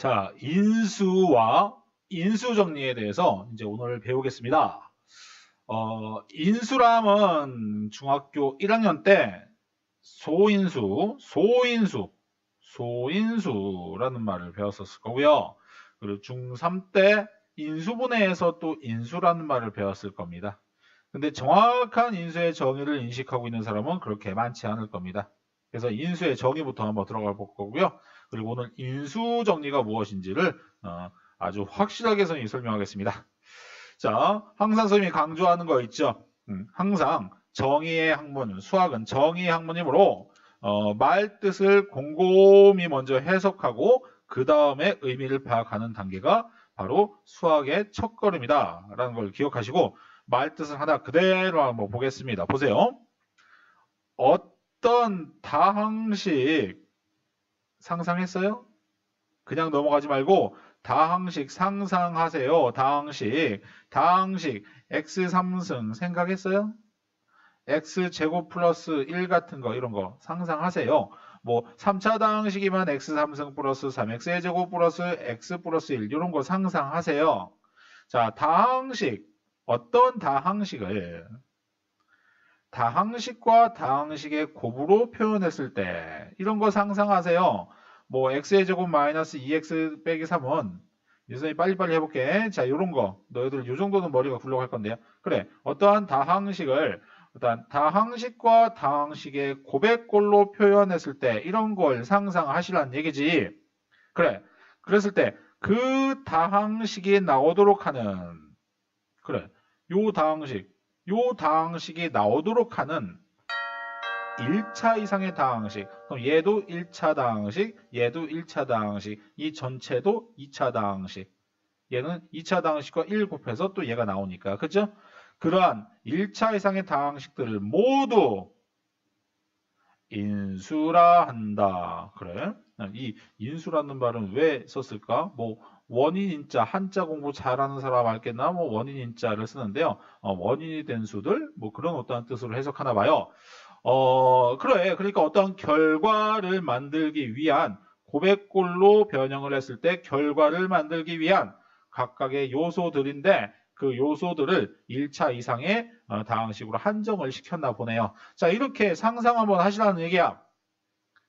자, 인수와 인수정리에 대해서 이제 오늘 배우겠습니다. 인수람은 중학교 1학년 때 소인수라는 말을 배웠었을 거고요. 그리고 중3 때 인수분해에서 또 인수라는 말을 배웠을 겁니다. 근데 정확한 인수의 정의를 인식하고 있는 사람은 그렇게 많지 않을 겁니다. 그래서 인수의 정의부터 한번 들어가 볼 거고요. 그리고 오늘 인수 정리가 무엇인지를 아주 확실하게 선생님이 설명하겠습니다. 자, 항상 선생님이 강조하는 거 있죠. 항상 정의의 학문, 수학은 정의의 학문이므로 말 뜻을 곰곰이 먼저 해석하고 그 다음에 의미를 파악하는 단계가 바로 수학의 첫걸음이다 라는 걸 기억하시고 말 뜻을 하나 그대로 한번 보겠습니다. 보세요. 어떤 다항식 상상했어요? 그냥 넘어가지 말고 다항식 상상하세요. 다항식 x3승 생각했어요? x제곱 플러스 1 같은 거 이런 거 상상하세요. 뭐 3차 다항식이면 x3승 플러스 3x의 제곱 플러스 x 플러스 1 이런 거 상상하세요. 자, 다항식 어떤 다항식을 다항식과 다항식의 곱으로 표현했을 때 이런 거 상상하세요. 뭐 x의 제곱 마이너스 2x 빼기 3은 선생님 빨리빨리 해볼게. 자, 요런 거 너희들 요 정도는 머리가 굴러갈 건데요. 그래, 어떠한 다항식을 일단 다항식과 다항식의 곱의 꼴로 표현했을 때 이런 걸 상상하시라는 얘기지. 그래, 그랬을 때 그 다항식이 나오도록 하는 그래, 요 다항식이 나오도록 하는 1차 이상의 다항식, 그럼 얘도 1차 다항식, 얘도 1차 다항식, 이 전체도 2차 다항식, 얘는 2차 다항식과 1 곱해서 또 얘가 나오니까, 그죠? 그러한 1차 이상의 다항식들을 모두 인수라 한다. 그래? 이 인수라는 말은 왜 썼을까? 뭐 원인인자, 한자 공부 잘하는 사람 알겠나? 뭐 원인인자를 쓰는데요. 원인이 된 수들, 뭐 그런 어떠한 뜻으로 해석하나 봐요. 그래. 그러니까 어떤 결과를 만들기 위한 고백꼴로 변형을 했을 때 결과를 만들기 위한 각각의 요소들인데 그 요소들을 1차 이상의 다항식으로 한정을 시켰나 보네요. 자, 이렇게 상상 한번 하시라는 얘기야.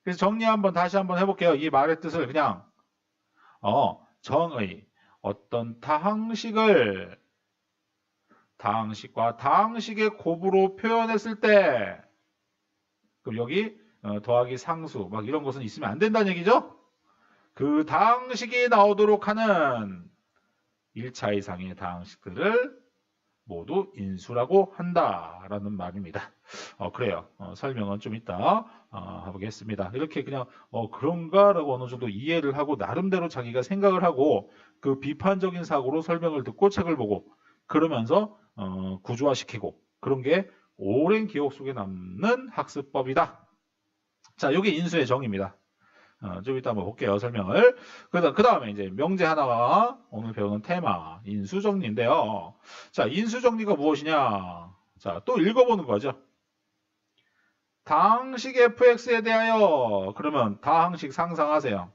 그래서 정리 한번 다시 한번 해볼게요. 이 말의 뜻을 그냥 정의 어떤 다항식을 다항식과 다항식의 곱으로 표현했을 때 그럼 여기 더하기 상수 막 이런 것은 있으면 안 된다는 얘기죠. 그 다항식이 나오도록 하는 1차 이상의 다항식들을 모두 인수라고 한다라는 말입니다. 그래요. 설명은 좀 이따 해보겠습니다. 이렇게 그냥 그런가라고 어느 정도 이해를 하고 나름대로 자기가 생각을 하고 그 비판적인 사고로 설명을 듣고 책을 보고 그러면서 구조화시키고 그런 게 오랜 기억 속에 남는 학습법이다. 자, 이게 인수의 정의입니다. 좀 이따 한번 볼게요. 설명을. 그 다음에 이제 명제 하나가 오늘 배우는 테마 인수정리인데요. 자, 인수정리가 무엇이냐? 자, 또 읽어보는 거죠. 다항식 fx에 대하여 그러면 다항식 상상하세요.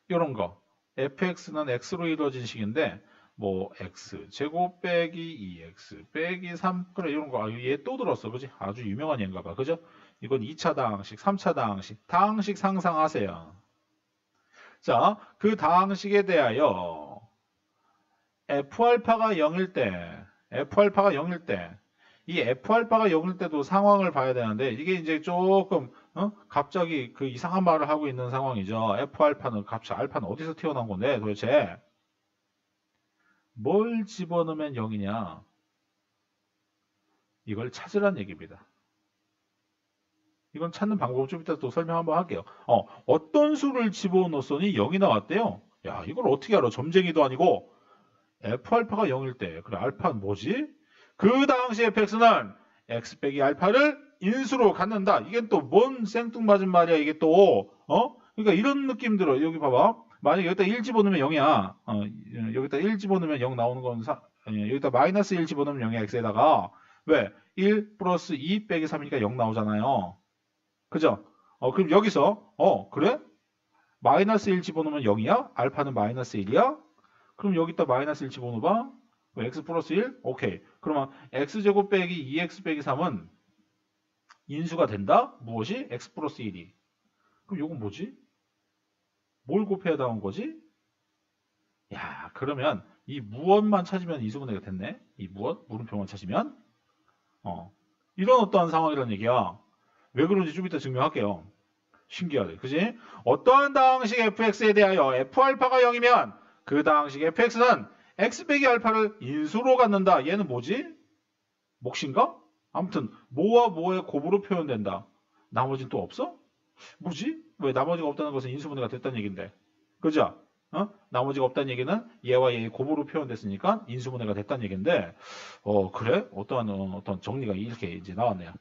이런 거 fx는 x로 이루어진 식인데 뭐 x 제곱 빼기 2x 빼기 3 그래 이런 거 얘 또 들었어. 그지? 아주 유명한 얘인가 봐. 그죠? 이건 2차 다항식, 3차 다항식, 다항식 상상하세요. 자, 그 다항식에 대하여 F알파가 0일 때, 이 F알파가 0일 때도 상황을 봐야 되는데, 이게 이제 조금, 갑자기 그 이상한 말을 하고 있는 상황이죠. F알파는 값이, 알파는 어디서 튀어나온 건데, 도대체? 뭘 집어넣으면 0이냐? 이걸 찾으란 얘기입니다. 이건 찾는 방법을 좀 이따 또 설명 한번 할게요. 어떤 수를 집어넣었더니 0이 나왔대요. 야, 이걸 어떻게 알아? 점쟁이도 아니고 F알파가 0일 때. 그래, 알파는 뭐지? 그 당시 fx는 x 빼기 알파를 인수로 갖는다. 이게 또 뭔 생뚱맞은 말이야, 이게 또. 그러니까 이런 느낌 들어. 여기 봐봐. 만약에 여기다 1 집어넣으면 0이야. 여기다 1 집어넣으면 0 나오는 건 여기다 마이너스 1 집어넣으면 0이야, x에다가. 왜? 1 플러스 2 빼기 3이니까 0 나오잖아요. 그죠? 그럼 여기서, 그래? 마이너스 1 집어넣으면 0이야? 알파는 마이너스 1이야? 그럼 여기다 마이너스 1 집어넣어봐. x 플러스 1? 오케이. 그러면 x제곱 빼기 2x 빼기 3은 인수가 된다? 무엇이? x 플러스 1이. 그럼 이건 뭐지? 뭘 곱해야 나온 거지? 야, 그러면 이 무엇만 찾으면 인수분해가 됐네? 이 무엇? 물음표만 찾으면? 이런 어떠한 상황이라는 얘기야. 왜 그런지 좀 이따 증명할게요. 신기하네. 그지? 어떠한 당식 fx에 대하여 f알파가 0이면 그 당식 fx는 x 빼기 알파를 인수로 갖는다. 얘는 뭐지? 몫인가? 아무튼 뭐와 뭐의 곱으로 표현된다. 나머지는 또 없어? 뭐지? 왜 나머지가 없다는 것은 인수분해가 됐다는 얘긴데. 그죠? 나머지가 없다는 얘기는 얘와 얘의 곱으로 표현됐으니까 인수분해가 됐다는 얘긴데, 그래? 어떤 정리가 이렇게 이제 나왔네요.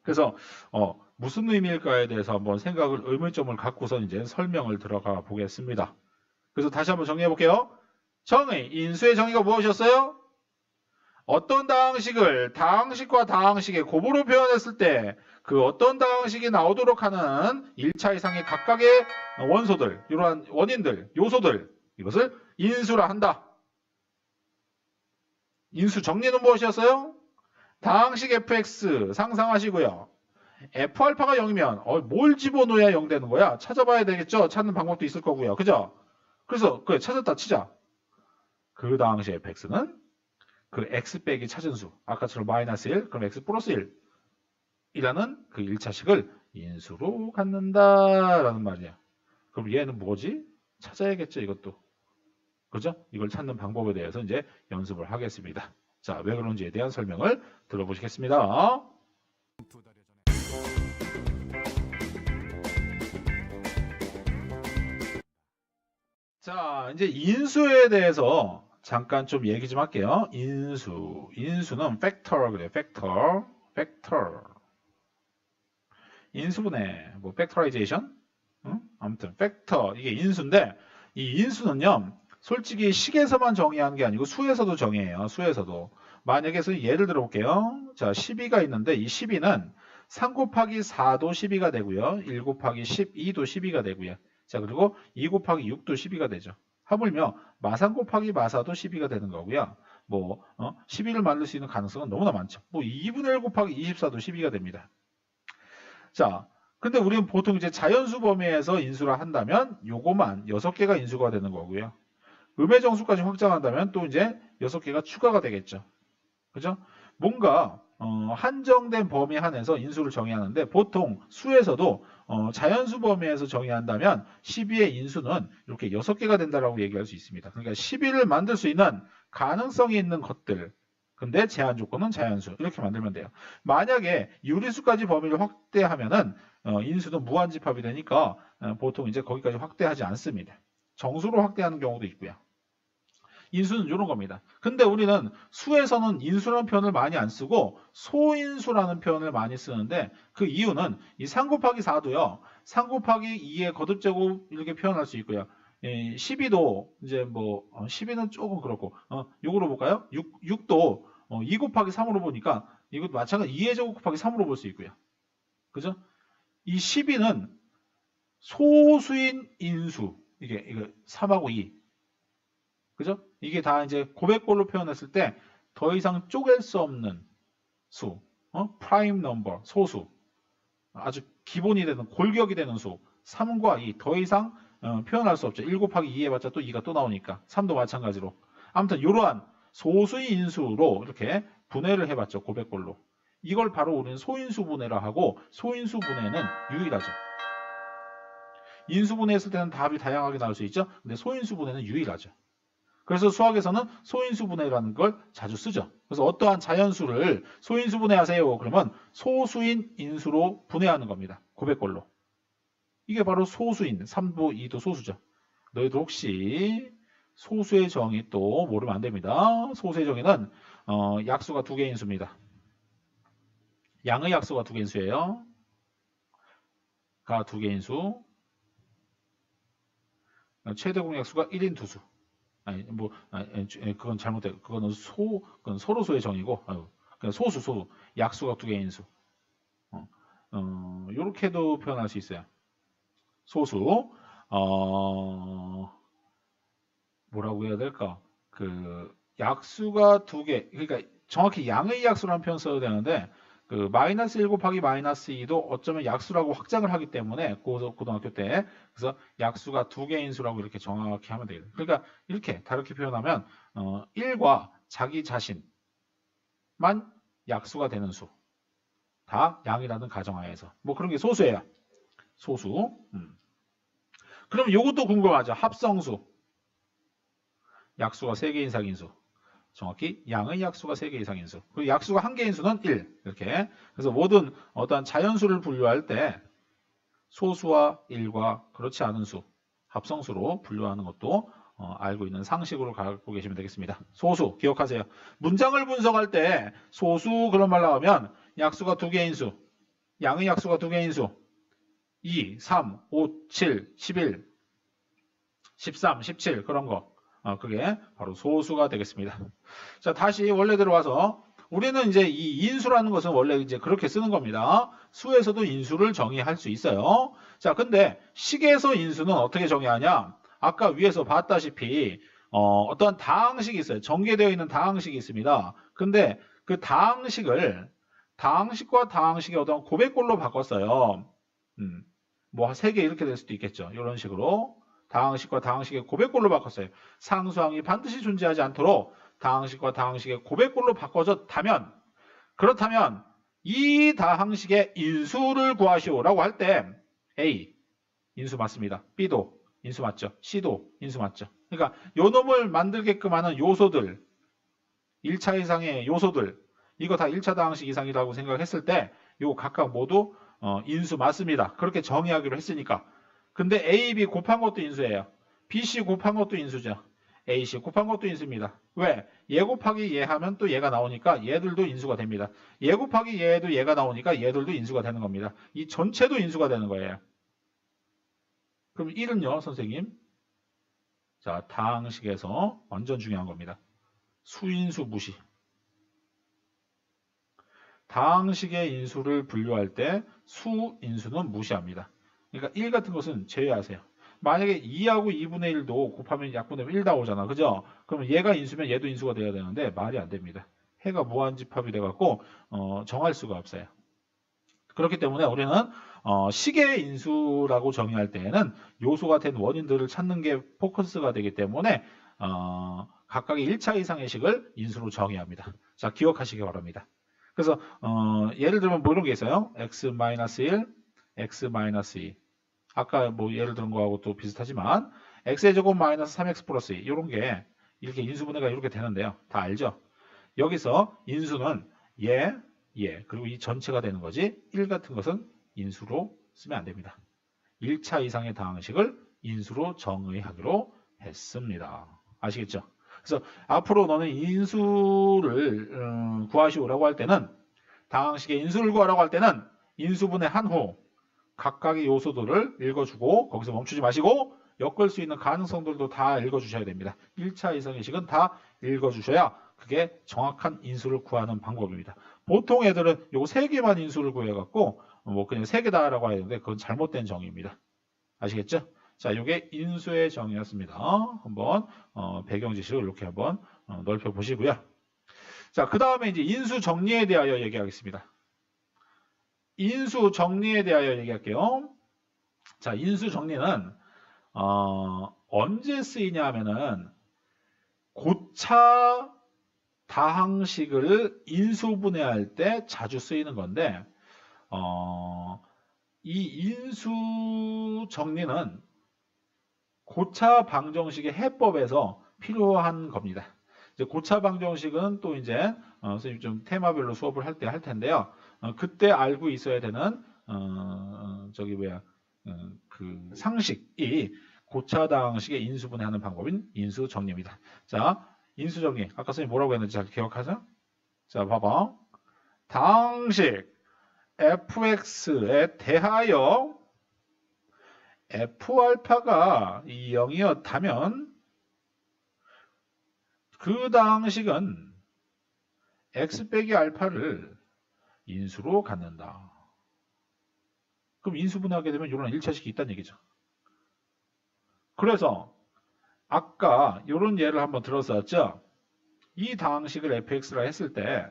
그래서, 무슨 의미일까에 대해서 한번 생각을, 의문점을 갖고서 이제 설명을 들어가 보겠습니다. 그래서 다시 한번 정리해 볼게요. 정의, 인수의 정의가 무엇이었어요? 어떤 당식을 당식과 당식의 곱으로 표현했을 때 그 어떤 당식이 나오도록 하는 1차 이상의 각각의 원소들, 이러한 원인들, 요소들, 이것을 인수라 한다. 인수 정리는 무엇이었어요? 당식 fx 상상하시고요. f알파가 0이면 뭘 집어넣어야 0 되는 거야? 찾아봐야 되겠죠? 찾는 방법도 있을 거고요. 그죠? 그래서 그래 찾았다 치자. 그 당시 fx는 그 x 빼기 찾은 수, 아까처럼 마이너스 1, 그럼 x 플러스 1 이라는 그 1차식을 인수로 갖는다라는 말이야. 그럼 얘는 뭐지? 찾아야겠죠, 이것도. 그죠? 이걸 찾는 방법에 대해서 이제 연습을 하겠습니다. 자, 왜 그런지에 대한 설명을 들어보시겠습니다. 자, 이제 인수에 대해서 잠깐 좀 얘기 좀 할게요. 인수는 팩터 그래, 팩터. 인수분해, 뭐 팩터라이제이션, 아무튼 팩터 이게 인수인데 이 인수는요, 솔직히 식에서만 정의하는 게 아니고 수에서도 정의해요. 수에서도. 만약에 예를 들어볼게요. 자, 12가 있는데 이 12는 3 곱하기 4도 12가 되고요. 1 곱하기 12도 12가 되고요. 자, 그리고 2 곱하기 6도 12가 되죠. 하물며 마3 곱하기 마4도 12가 되는 거고요. 12를 만들 수 있는 가능성은 너무나 많죠. 2분의 1 곱하기 24도 12가 됩니다. 자, 근데 우리는 보통 이제 자연수 범위에서 인수를 한다면 요거만 6개가 인수가 되는 거고요. 음의 정수까지 확장한다면 또 이제 6개가 추가가 되겠죠. 그죠? 뭔가 한정된 범위 안에서 인수를 정의하는데 보통 수에서도 자연수 범위에서 정의한다면 12의 인수는 이렇게 6개가 된다라고 얘기할 수 있습니다. 그러니까 12를 만들 수 있는 가능성이 있는 것들. 근데 제한 조건은 자연수. 이렇게 만들면 돼요. 만약에 유리수까지 범위를 확대하면은 인수는 무한집합이 되니까 보통 이제 거기까지 확대하지 않습니다. 정수로 확대하는 경우도 있고요. 인수는 이런 겁니다. 근데 우리는 수에서는 인수라는 표현을 많이 안 쓰고 소인수라는 표현을 많이 쓰는데 그 이유는 이 3 곱하기 4도요. 3 곱하기 2의 거듭제곱 이렇게 표현할 수 있고요. 12도 이제 12는 조금 그렇고 요거로 볼까요? 6도 2 곱하기 3으로 보니까 이것도 마찬가지 2의 제곱 곱하기 3으로 볼 수 있고요. 그죠? 이 12는 소수인 인수 이거 3하고 2 그죠? 이게 다 이제 고백골로 표현했을 때 더 이상 쪼갤 수 없는 수, 프라임 넘버, 소수, 아주 기본이 되는 골격이 되는 수, 3과 2 더 이상 표현할 수 없죠. 1 곱하기 2 해봤자 또 2가 또 나오니까 3도 마찬가지로. 아무튼 이러한 소수의 인수로 이렇게 분해를 해봤죠. 고백골로. 이걸 바로 우리는 소인수 분해라 하고 소인수 분해는 유일하죠. 인수 분해했을 때는 답이 다양하게 나올 수 있죠. 근데 소인수 분해는 유일하죠. 그래서 수학에서는 소인수 분해라는 걸 자주 쓰죠. 그래서 어떠한 자연수를 소인수 분해하세요. 그러면 소수인 인수로 분해하는 겁니다. 고백골로. 이게 바로 소수인 3도 2도 소수죠. 너희들 혹시 소수의 정의 또 모르면 안 됩니다. 소수의 정의는 약수가 2개인 수입니다. 양의 약수가 2개인 수예요. 가 2개인 수. 최대 공약수가 1인 두수. 그건 잘못돼. 그건 서로수의 정의고, 그냥 소수. 약수가 2개인 수. 요렇게도 표현할 수 있어요. 소수. 뭐라고 해야 될까? 그 약수가 두 개, 그러니까 정확히 양의 약수라는 표현 써야 되는데 그 마이너스 1 곱하기 마이너스 2도 어쩌면 약수라고 확장을 하기 때문에 고등학교 때 그래서 약수가 두 개인 수라고 이렇게 정확히 하면 되겠다. 그러니까 이렇게 다르게 표현하면 1과 자기 자신만 약수가 되는 수. 다 양이라는 가정하에서. 뭐 그런 게 소수예요. 소수. 그럼 이것도 궁금하죠. 합성수. 약수가 3개 이상인 수. 정확히 양의 약수가 3개 이상인 수. 그리고 약수가 1개인 수는 1. 이렇게. 그래서 모든 어떠한 자연수를 분류할 때 소수와 1과 그렇지 않은 수, 합성수로 분류하는 것도 알고 있는 상식으로 갖고 계시면 되겠습니다. 소수 기억하세요. 문장을 분석할 때 소수 그런 말 나오면 약수가 2개인 수, 양의 약수가 2개인 수, 2, 3, 5, 7, 11, 13, 17 그런 거. 그게 바로 소수가 되겠습니다. 자, 다시 원래대로 와서 우리는 이제 이 인수라는 것은 원래 이제 그렇게 쓰는 겁니다. 수에서도 인수를 정의할 수 있어요. 자, 근데 식에서 인수는 어떻게 정의하냐? 아까 위에서 봤다시피 어떤 다항식이 있어요. 전개되어 있는 다항식이 있습니다. 근데 그 다항식을 다항식과 다항식의 어떤 고백꼴로 바꿨어요. 뭐 3개 이렇게 될 수도 있겠죠. 이런 식으로 다항식과 다항식의 고백꼴로 바꿨어요. 상수항이 반드시 존재하지 않도록 다항식과 다항식의 고백꼴로 바꿔졌다면 그렇다면 이 다항식의 인수를 구하시오라고 할 때 A 인수 맞습니다. B도 인수 맞죠. C도 인수 맞죠. 그러니까 요 놈을 만들게끔 하는 요소들 1차 이상의 요소들 이거 다 1차 다항식 이상이라고 생각했을 때 요 각각 모두 인수 맞습니다. 그렇게 정의하기로 했으니까. 근데 A, B 곱한 것도 인수예요. B, C 곱한 것도 인수죠. A, C 곱한 것도 인수입니다. 왜? 얘 곱하기 얘 하면 또 얘가 나오니까 얘들도 인수가 됩니다. 얘 곱하기 얘도 얘가 나오니까 얘들도 인수가 되는 겁니다. 이 전체도 인수가 되는 거예요. 그럼 1은요, 선생님? 자, 다항식에서 완전 중요한 겁니다. 수인수 무시. 다항식의 인수를 분류할 때 수인수는 무시합니다. 그러니까 1 같은 것은 제외하세요. 만약에 2하고 2분의 1도 곱하면 약분되면 1 나오잖아. 그죠? 그러면 얘가 인수면 얘도 인수가 돼야 되는데 말이 안 됩니다. 해가 무한집합이 돼갖고 정할 수가 없어요. 그렇기 때문에 우리는 식의 인수라고 정의할 때에는 요소가 된 원인들을 찾는 게 포커스가 되기 때문에 각각의 1차 이상의 식을 인수로 정의합니다. 자, 기억하시기 바랍니다. 그래서 예를 들면 뭐 이런 게 있어요. x-1, x-2 아까 뭐 예를 들은 거하고 또 비슷하지만 x의 제곱 마이너스 3x 플러스 2 이런 게 이렇게 인수분해가 이렇게 되는데요. 다 알죠? 여기서 인수는 얘, 그리고 이 전체가 되는 거지 1 같은 것은 인수로 쓰면 안 됩니다. 1차 이상의 다항식을 인수로 정의하기로 했습니다. 아시겠죠? 그래서 앞으로 너는 인수를 구하시오라고 할 때는 다항식의 인수를 구하라고 할 때는 인수분해 한 후 각각의 요소들을 읽어주고 거기서 멈추지 마시고 엮을 수 있는 가능성들도 다 읽어주셔야 됩니다. 1차 이상의 식은 다 읽어주셔야 그게 정확한 인수를 구하는 방법입니다. 보통 애들은 요거 3개만 인수를 구해갖고 뭐 그냥 3개다라고 하는데 그건 잘못된 정의입니다. 아시겠죠? 자, 요게 인수의 정의였습니다. 한번 배경 지식을 이렇게 한번 넓혀 보시고요. 자, 그 다음에 이제 인수 정리에 대하여 얘기하겠습니다. 인수 정리에 대하여 얘기할게요. 자, 인수 정리는 언제 쓰이냐 하면은 고차 다항식을 인수분해할 때 자주 쓰이는 건데 이 인수 정리는 고차 방정식의 해법에서 필요한 겁니다. 이제 고차 방정식은 또 이제 선생님 좀 테마별로 수업을 할 때 할 텐데요. 그때 알고 있어야 되는 그 상식이 고차 방식의 인수분해하는 방법인 인수 정리입니다. 자, 인수 정리. 아까 선생님 뭐라고 했는지 잘 기억하세요? 자, 봐봐. 다항식 fx에 대하여 f알파가 0이었다면 그 다항식은 x 빼기 알파를 인수로 갖는다. 그럼 인수분해하게 되면 이런 1차식이 있다는 얘기죠. 그래서 아까 이런 예를 한번 들었었죠. 이 방식을 fx라 했을 때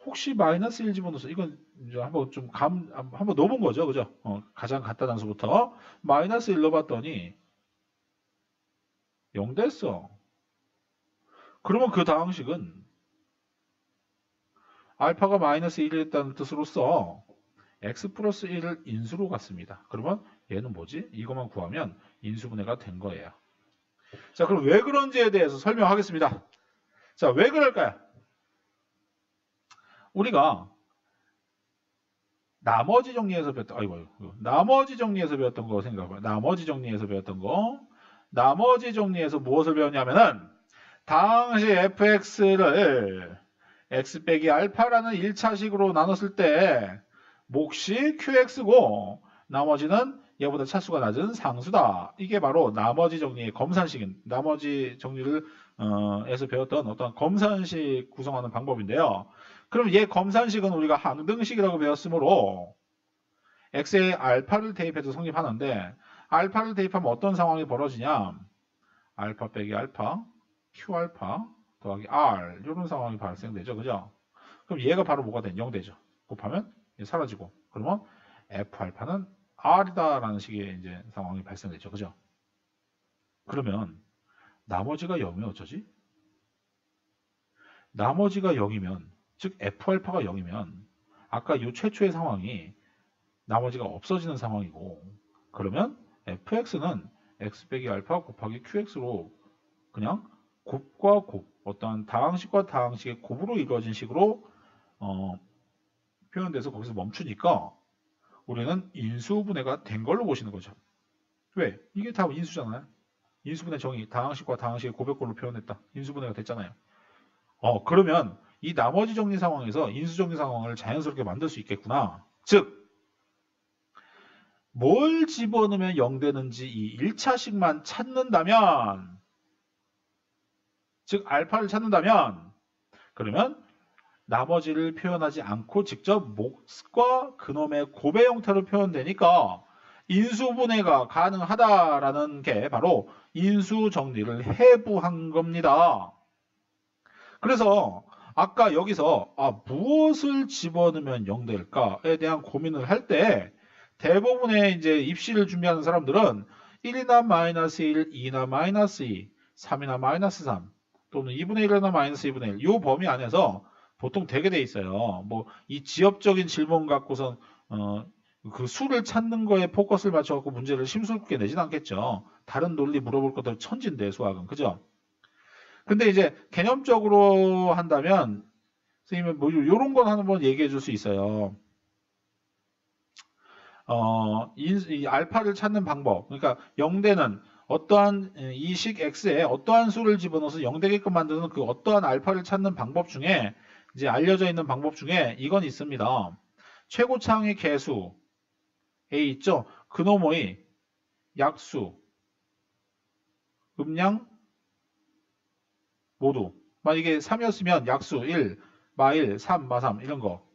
혹시 마이너스 1 집어넣어서 이건 이제 한번 좀 한번 넣어본 거죠. 그죠? 가장 간단한 수부터 마이너스 1 넣어봤더니 0 됐어. 그러면 그 방식은 알파가 마이너스 1이었다는 뜻으로서 x 플러스 1을 인수로 갔습니다. 그러면 얘는 뭐지? 이것만 구하면 인수분해가 된 거예요. 자, 그럼 왜 그런지에 대해서 설명하겠습니다. 자, 왜 그럴까요? 우리가 나머지 정리해서 배웠던, 나머지 정리해서 배웠던 거 생각해봐요. 나머지 정리해서 배웠던 거. 나머지 정리해서 무엇을 배웠냐면은, 당시 fx를 x 빼기 알파라는 1차식으로 나눴을 때, 몫이 qx고, 나머지는 얘보다 차수가 낮은 상수다. 이게 바로 나머지 정리의 검산식인, 나머지 정리를, 에서 배웠던 어떤 검산식 구성하는 방법인데요. 그럼 얘 검산식은 우리가 항등식이라고 배웠으므로 x에 알파를 대입해도 성립하는데 알파를 대입하면 어떤 상황이 벌어지냐? 알파 빼기 알파, q알파 더하기 r 이런 상황이 발생되죠. 그죠? 그럼 얘가 바로 뭐가 된? 0 되죠. 곱하면 사라지고 그러면 f알파는 r이다라는 식의 이제 상황이 발생되죠. 그죠? 그러면 나머지가 0이면 어쩌지? 나머지가 0이면 즉 f알파가 0이면 아까 이 최초의 상황이 나머지가 없어지는 상황이고 그러면 fx는 x 빼기 알파 곱하기 qx로 그냥 곱과 곱 어떤 다항식과 다항식의 곱으로 이루어진 식으로 표현돼서 거기서 멈추니까 우리는 인수분해가 된 걸로 보시는 거죠. 왜? 이게 다 인수잖아요. 인수분해 정의 다항식과 다항식의 곱의 꼴로 표현했다. 인수분해가 됐잖아요. 그러면 이 나머지 정리 상황에서 인수 정리 상황을 자연스럽게 만들 수 있겠구나. 즉, 뭘 집어넣으면 0 되는지 이 1차식만 찾는다면, 즉 알파를 찾는다면, 그러면 나머지를 표현하지 않고 직접 몫과 그놈의 곱의 형태로 표현되니까 인수분해가 가능하다라는 게 바로 인수 정리를 해부한 겁니다. 그래서 아까 여기서 무엇을 집어넣으면 0 될까에 대한 고민을 할 때 대부분의 이제 입시를 준비하는 사람들은 1이나 마이너스 1, 2나 마이너스 2, 3이나 마이너스 3 또는 2분의 1이나 마이너스 2분의 1 이 범위 안에서 보통 되게 돼 있어요. 뭐 이 지엽적인 질문 갖고선 그 수를 찾는 거에 포커스를 맞춰갖고 문제를 심술궂게 내진 않겠죠. 다른 논리 물어볼 것들 천진데 수학은 그죠? 근데 이제 개념적으로 한다면 선생님은 뭐 이런 건 한번 얘기해 줄 수 있어요. 이 알파를 찾는 방법. 그러니까 0대는 어떠한 이 식 x에 어떠한 수를 집어넣어서 0 되게끔 만드는 그 어떠한 알파를 찾는 방법 중에 이제 알려져 있는 방법 중에 이건 있습니다. 최고차항의 개수 A 있죠? 그놈의 약수, 음량 모두. 만약에 3이었으면 약수 1, 마1, 3, 마3 이런 거.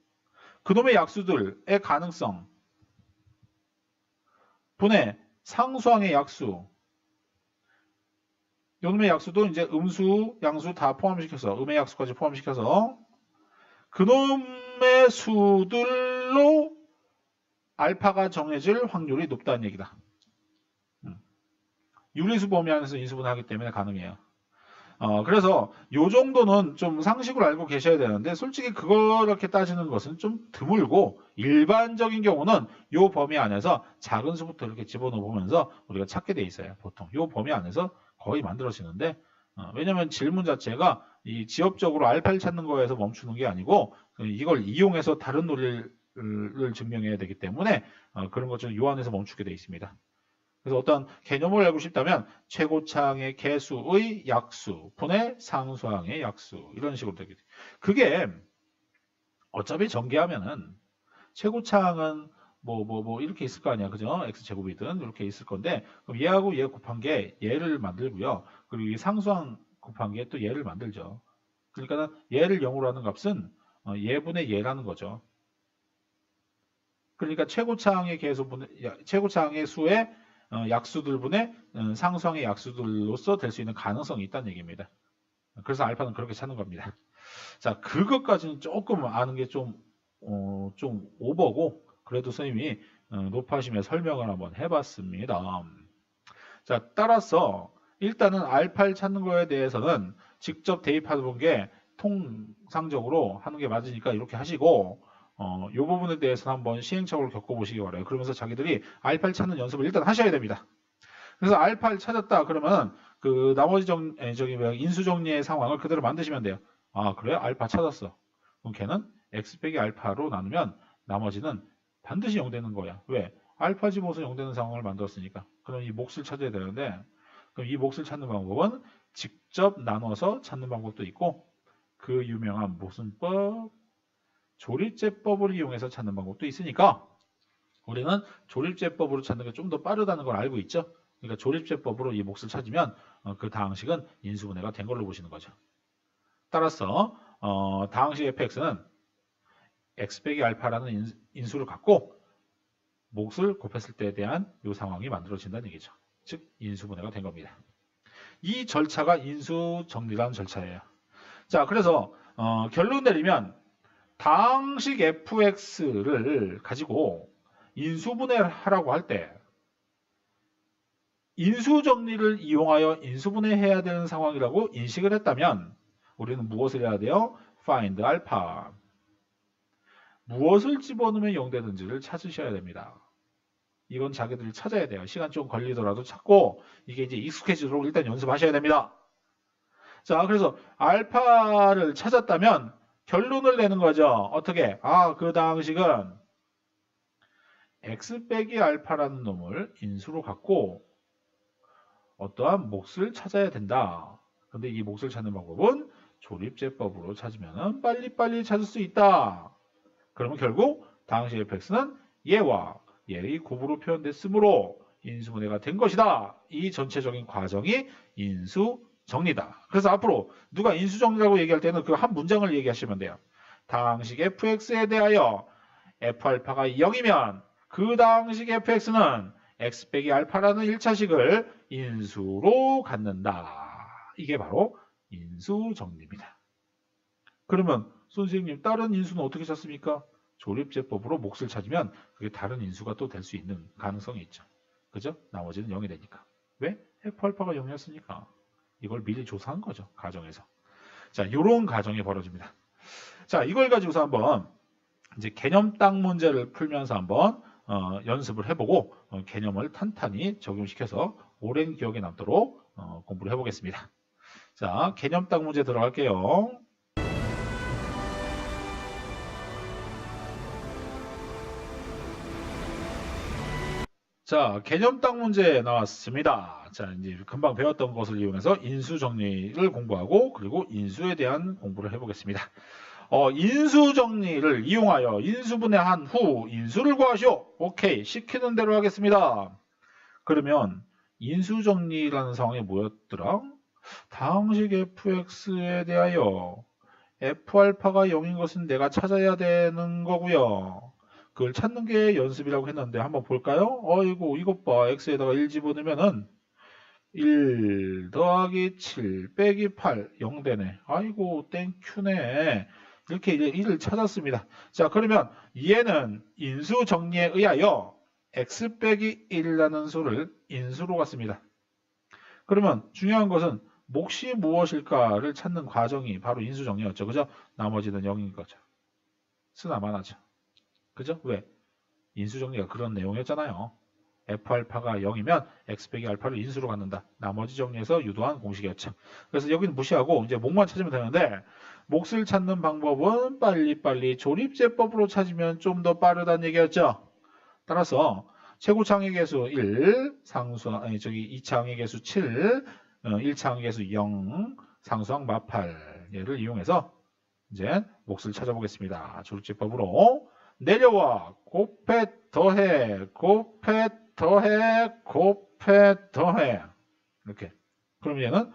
그놈의 약수들의 가능성 분의 상수항의 약수. 요놈의 약수도 이제 음수, 양수 다 포함시켜서 음의 약수까지 포함시켜서 그놈의 수들로 알파가 정해질 확률이 높다는 얘기다. 유리수 범위 안에서 인수분해하기 때문에 가능해요. 그래서 요 정도는 좀 상식으로 알고 계셔야 되는데 솔직히 그렇게 따지는 것은 좀 드물고 일반적인 경우는 요 범위 안에서 작은 수부터 이렇게 집어넣어 보면서 우리가 찾게 돼 있어요. 보통 요 범위 안에서 거의 만들어지는데 왜냐면 질문 자체가 이 지엽적으로 알파를 찾는 거에서 멈추는 게 아니고 이걸 이용해서 다른 논리를 증명해야 되기 때문에 그런 것처럼 요 안에서 멈추게 돼 있습니다. 그래서 어떤 개념을 알고 싶다면 최고차항의 개수의 약수 분의 상수항의 약수 이런 식으로 되게 돼요. 그게 어차피 전개하면은 최고차항은 뭐 이렇게 있을 거 아니야. 그죠? x제곱이든 이렇게 있을 건데 그럼 얘하고 얘 곱한 게 얘를 만들고요. 그리고 이 상수항 곱한 게 또 얘를 만들죠. 그러니까 얘를 0으로 하는 값은 얘분의 얘라는 거죠. 그러니까 최고차항의 개수분의 최고차항의 수의 약수들분의 상수항의 약수들로서 될 수 있는 가능성이 있다는 얘기입니다. 그래서 알파는 그렇게 찾는 겁니다. 자, 그것까지는 조금 아는 게 좀 오버고, 그래도 선생님이 높아심에 설명을 한번 해봤습니다. 자, 따라서 일단은 알파를 찾는 거에 대해서는 직접 대입하는 게 통상적으로 하는 게 맞으니까 이렇게 하시고, 이 부분에 대해서는 한번 시행착오를 겪어보시기 바라요. 그러면서 자기들이 알파를 찾는 연습을 일단 하셔야 됩니다. 그래서 알파를 찾았다 그러면 그 나머지 인수 정리의 상황을 그대로 만드시면 돼요. 아, 그래요? 알파 찾았어. 그럼 걔는 x 빼기 알파로 나누면 나머지는 반드시 0 되는 거야. 왜? 알파 집어서 0 되는 상황을 만들었으니까. 그럼 이 몫을 찾아야 되는데, 그럼 이 몫을 찾는 방법은 직접 나눠서 찾는 방법도 있고, 그 유명한 모순법, 조립제법을 이용해서 찾는 방법도 있으니까, 우리는 조립제법으로 찾는 게 좀 더 빠르다는 걸 알고 있죠. 그러니까 조립제법으로 이 몫을 찾으면 그 다항식은 인수분해가 된 걸로 보시는 거죠. 따라서 다항식 fx는 x 빼기 알파라는 인수를 갖고 몫을 곱했을 때에 대한 이 상황이 만들어진다는 얘기죠. 즉 인수분해가 된 겁니다. 이 절차가 인수정리라는 절차예요. 자, 그래서 결론 내리면 다항식 fx를 가지고 인수분해를 하라고 할 때 인수정리를 이용하여 인수분해해야 되는 상황이라고 인식을 했다면 우리는 무엇을 해야 돼요? find 알파. 무엇을 집어넣으면 0 되는지를 찾으셔야 됩니다. 이건 자기들이 찾아야 돼요. 시간 좀 걸리더라도 찾고 이게 이제 익숙해지도록 일단 연습하셔야 됩니다. 자, 그래서 알파를 찾았다면 결론을 내는 거죠. 어떻게? 아, 그 다항식은 x 빼기 알파라는 놈을 인수로 갖고 어떠한 몫을 찾아야 된다. 근데 이 몫을 찾는 방법은 조립제법으로 찾으면 빨리빨리 찾을 수 있다. 그러면 결국 다항식 fx는 얘와 얘의 곱으로 표현됐으므로 인수분해가 된 것이다. 이 전체적인 과정이 인수정리다. 그래서 앞으로 누가 인수정리라고 얘기할 때는 그 한 문장을 얘기하시면 돼요. 다항식 fx에 대하여 f알파가 0이면 그 다항식 fx는 x 빼기 알파라는 1차식을 인수로 갖는다. 이게 바로 인수정리입니다. 그러면 선생님 다른 인수는 어떻게 찾습니까? 조립제법으로 몫을 찾으면 그게 다른 인수가 또 될 수 있는 가능성이 있죠. 그죠? 나머지는 0이 되니까. 왜? f알파가 0이었으니까. 이걸 미리 조사한 거죠. 가정에서. 자, 이런 가정이 벌어집니다. 자, 이걸 가지고서 한번 이제 개념 땅 문제를 풀면서 한번 연습을 해보고 개념을 탄탄히 적용시켜서 오랜 기억에 남도록 공부를 해보겠습니다. 자, 개념 땅 문제 들어갈게요. 자, 개념 땅 문제 나왔습니다. 자, 이제 금방 배웠던 것을 이용해서 인수 정리를 공부하고 그리고 인수에 대한 공부를 해보겠습니다. 인수 정리를 이용하여 인수분해한 후 인수를 구하시오. 오케이, 시키는 대로 하겠습니다. 그러면 인수 정리라는 상황이 뭐였더라? 다항식 fx에 대하여 f알파가 0인 것은 내가 찾아야 되는 거고요. 그걸 찾는 게 연습이라고 했는데 한번 볼까요? 어이구, 이것 봐. x에다가 1 집어넣으면은 1 더하기 7 빼기 8 0 되네. 아이고, 땡큐네. 이렇게 이제 1을 찾았습니다. 자, 그러면 얘는 인수 정리에 의하여 x 빼기 1이라는 수를 인수로 갖습니다. 그러면 중요한 것은 몫이 무엇일까를 찾는 과정이 바로 인수 정리였죠. 그죠? 나머지는 0인 거죠. 쓰나마나죠. 그죠? 왜? 인수 정리가 그런 내용이었잖아요. f알파가 0이면 x 빼기 알파를 인수로 갖는다. 나머지 정리해서 유도한 공식이었죠. 그래서 여기는 무시하고 이제 몫만 찾으면 되는데 몫을 찾는 방법은 빨리빨리 조립제법으로 찾으면 좀 더 빠르다는 얘기였죠. 따라서 최고차항의 개수 1, 상수 2차항의 개수 7, 1차항의 개수 0, 상수항 마팔 얘를 이용해서 이제 몫을 찾아보겠습니다. 조립제법으로 내려와 곱해 더해 곱해 더해 곱해 더해 이렇게. 그럼 얘는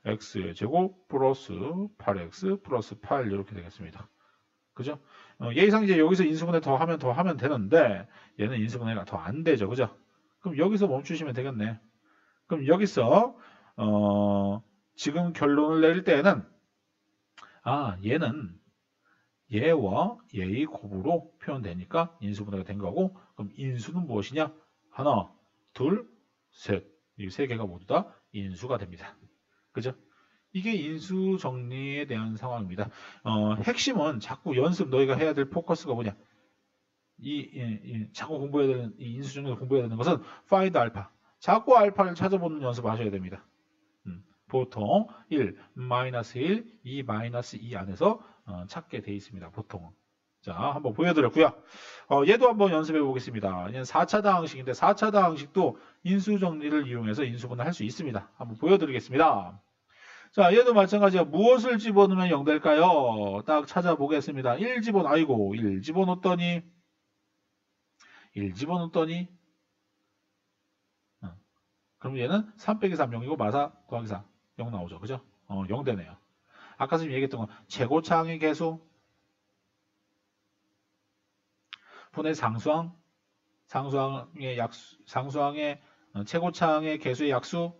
x의 제곱 플러스 8x 플러스 8 이렇게 되겠습니다. 그죠? 예의상 이제 여기서 인수분해 더 하면 되는데 얘는 인수분해가 더 안 되죠. 그죠? 그럼 여기서 멈추시면 되겠네. 그럼 여기서 지금 결론을 내릴 때에는 얘는 얘와 얘의 곱으로 표현되니까 인수분해가 된 거고, 그럼 인수는 무엇이냐? 하나, 둘, 셋. 이 세 개가 모두 다 인수가 됩니다. 그죠? 이게 인수 정리에 대한 상황입니다. 핵심은 자꾸 연습 너희가 해야 될 포커스가 뭐냐? 자꾸 공부해야 되는, 이 인수 정리를 공부해야 되는 것은 find 알파. 자꾸 알파를 찾아보는 연습을 하셔야 됩니다. 보통 1, 마이너스 1, 2, 마이너스 2 안에서 찾게 돼 있습니다. 보통은. 자, 한번 보여드렸고요. 얘도 한번 연습해 보겠습니다. 얘는 4차 다항식인데 4차 다항식도 인수 정리를 이용해서 인수분해할 수 있습니다. 한번 보여드리겠습니다. 자, 얘도 마찬가지야. 무엇을 집어넣으면 0 될까요? 딱 찾아보겠습니다. 1 집어넣었더니 1 집어넣었더니 그럼 얘는 3 빼기 3 0이고 마사 더하기 4 0 나오죠. 그죠? 0 되네요. 아까 선생님 얘기했던 건 최고차항의 개수 분의 상수항의 약수, 상수항의 최고차항의 개수의 약수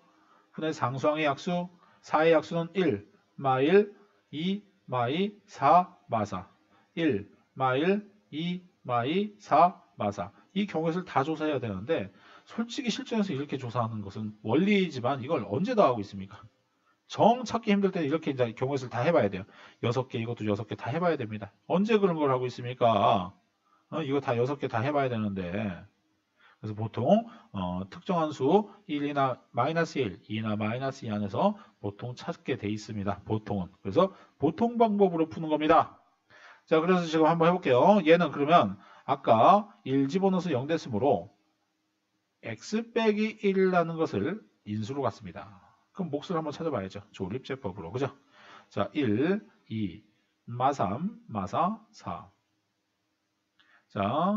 분의 상수항의 약수 4의 약수는 1, 마1, 2, 마2, 4, 마4 1, 마1, 2, 마2, 4, 마4 이 경우에서 다 조사해야 되는데 솔직히 실전에서 이렇게 조사하는 것은 원리이지만 이걸 언제 다 하고 있습니까? 정 찾기 힘들 때 이렇게 이제 경우에서 다 해봐야 돼요. 6개 이것도 6개 다 해봐야 됩니다. 언제 그런 걸 하고 있습니까? 이거 다 6개 다 해봐야 되는데 그래서 보통 특정한 수 1이나 마이너스 1, 2나 마이너스 2 안에서 보통 찾게 돼 있습니다. 보통은. 그래서 보통 방법으로 푸는 겁니다. 자, 그래서 지금 한번 해볼게요. 얘는 그러면 아까 1 집어넣어서 0 됐으므로 x 빼기 1이라는 것을 인수로 갔습니다. 그럼 몫을 한번 찾아봐야죠. 조립제법으로. 그죠? 자, 1, 2, 마3, 마사, 4. 자,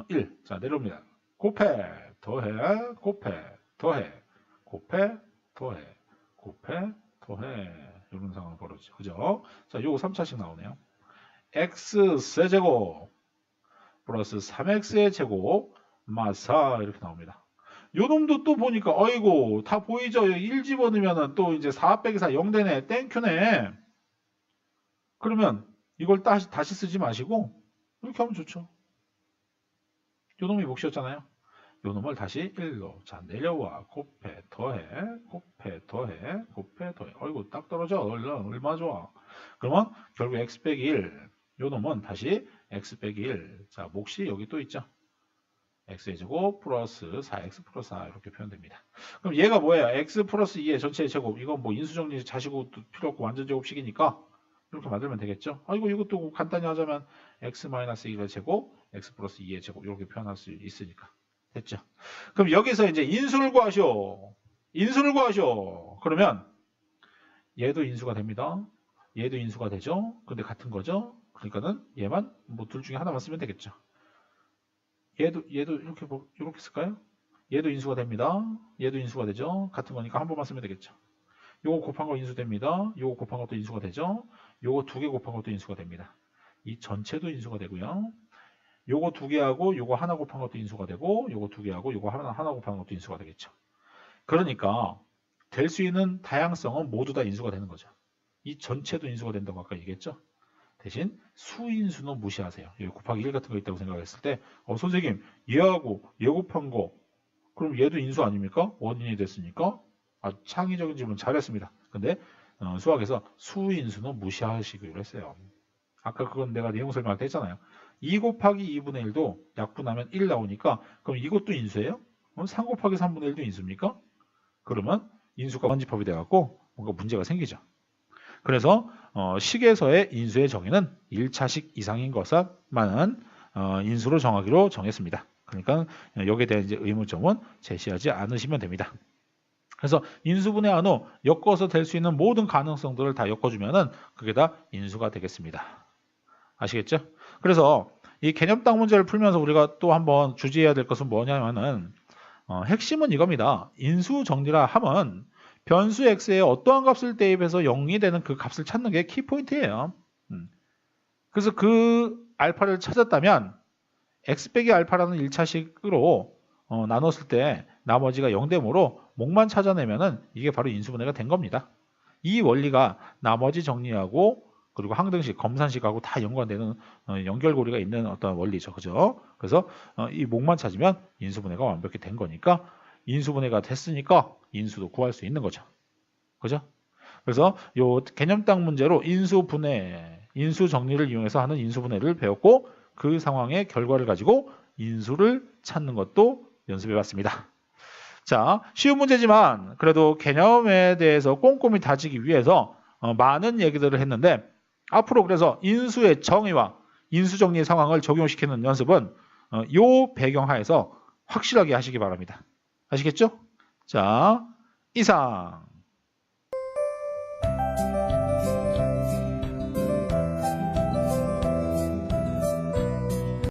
1. 자, 내려옵니다. 곱해, 더해, 곱해, 더해, 곱해, 더해, 곱해, 더해. 이런 상황이 벌어지죠. 그죠? 자, 요거 3차씩 나오네요. x 세제곱 플러스 3x의 제곱 마사 이렇게 나옵니다. 요 놈도 또 보니까 어이고 다 보이죠? 1 집어넣으면 또 이제 4 빼기 4 0 되네. 땡큐네. 그러면 이걸 다시 쓰지 마시고 이렇게 하면 좋죠. 요 놈이 몫이었잖아요. 요 놈을 다시 1로 자 내려와 곱해 더해 곱해 더해 곱해 더해 어이구 딱 떨어져. 얼마 좋아. 그러면 결국 x 빼기 1 요 놈은 다시 x 빼기 1 자 몫이 여기 또 있죠. x의 제곱 플러스 4x 플러스 4 이렇게 표현됩니다. 그럼 얘가 뭐예요? x 플러스 2의 전체의 제곱. 이건 뭐 인수정리 자시고 필요 없고 완전 제곱식이니까 이렇게 만들면 되겠죠. 이것도 간단히 하자면 x 마이너스 1의 제곱, x 플러스 2의 제곱 이렇게 표현할 수 있으니까 됐죠. 그럼 여기서 이제 인수를 구하시오. 인수를 구하시오. 그러면 얘도 인수가 됩니다. 얘도 인수가 되죠. 근데 같은 거죠. 그러니까는 얘만 뭐 둘 중에 하나만 쓰면 되겠죠. 얘도 이렇게 쓸까요? 얘도 인수가 됩니다. 얘도 인수가 되죠. 같은 거니까 한 번만 쓰면 되겠죠. 요거 곱한 거 인수됩니다. 요거 곱한 것도 인수가 되죠. 요거 2개 곱한 것도 인수가 됩니다. 이 전체도 인수가 되고요. 요거 2개하고 요거 하나 곱한 것도 인수가 되고 요거 2개하고 요거 하나 곱한 것도 인수가 되겠죠. 그러니까 될 수 있는 다양성은 모두 다 인수가 되는 거죠. 이 전체도 인수가 된다고 아까 얘기했죠. 대신 수인수는 무시하세요. 여기 곱하기 1 같은 거 있다고 생각했을 때 선생님 얘하고 얘 곱한 거 그럼 얘도 인수 아닙니까? 원인이 됐으니까 창의적인 질문 잘했습니다. 근데 수학에서 수인수는 무시하시기로 했어요. 아까 그건 내가 내용 설명할 때 했잖아요. 2 곱하기 2분의 1도 약분하면 1 나오니까 그럼 이것도 인수예요? 그럼 3 곱하기 3분의 1도 인수입니까? 그러면 인수가 번집합이 돼갖고 뭔가 문제가 생기죠. 그래서 식에서의 인수의 정의는 1차식 이상인 것만은 인수로 정하기로 정했습니다. 그러니까 여기에 대한 이제 의문점은 제시하지 않으시면 됩니다. 그래서 인수분해 안후 엮어서 될 수 있는 모든 가능성들을 다 엮어주면은 그게 다 인수가 되겠습니다. 아시겠죠? 그래서 이 개념딱 문제를 풀면서 우리가 또 한번 주지해야 될 것은 뭐냐면은 핵심은 이겁니다. 인수 정리라 함은 변수 x에 어떠한 값을 대입해서 0이 되는 그 값을 찾는 게 키포인트예요. 그래서 그 알파를 찾았다면 x 빼기 알파라는 1차식으로 나눴을 때 나머지가 0되므로 목만 찾아내면은 이게 바로 인수분해가 된 겁니다. 이 원리가 나머지 정리하고 그리고 항등식, 검산식하고 다 연관되는 연결고리가 있는 어떤 원리죠. 그죠? 그래서 이 목만 찾으면 인수분해가 완벽히 된 거니까 인수분해가 됐으니까 인수도 구할 수 있는 거죠. 그죠? 그래서 요 개념당 문제로 인수분해, 인수정리를 이용해서 하는 인수분해를 배웠고 그 상황의 결과를 가지고 인수를 찾는 것도 연습해 봤습니다. 자, 쉬운 문제지만 그래도 개념에 대해서 꼼꼼히 다지기 위해서 많은 얘기들을 했는데 앞으로 그래서 인수의 정의와 인수정리의 상황을 적용시키는 연습은 요 배경하에서 확실하게 하시기 바랍니다. 아시겠죠? 자, 이상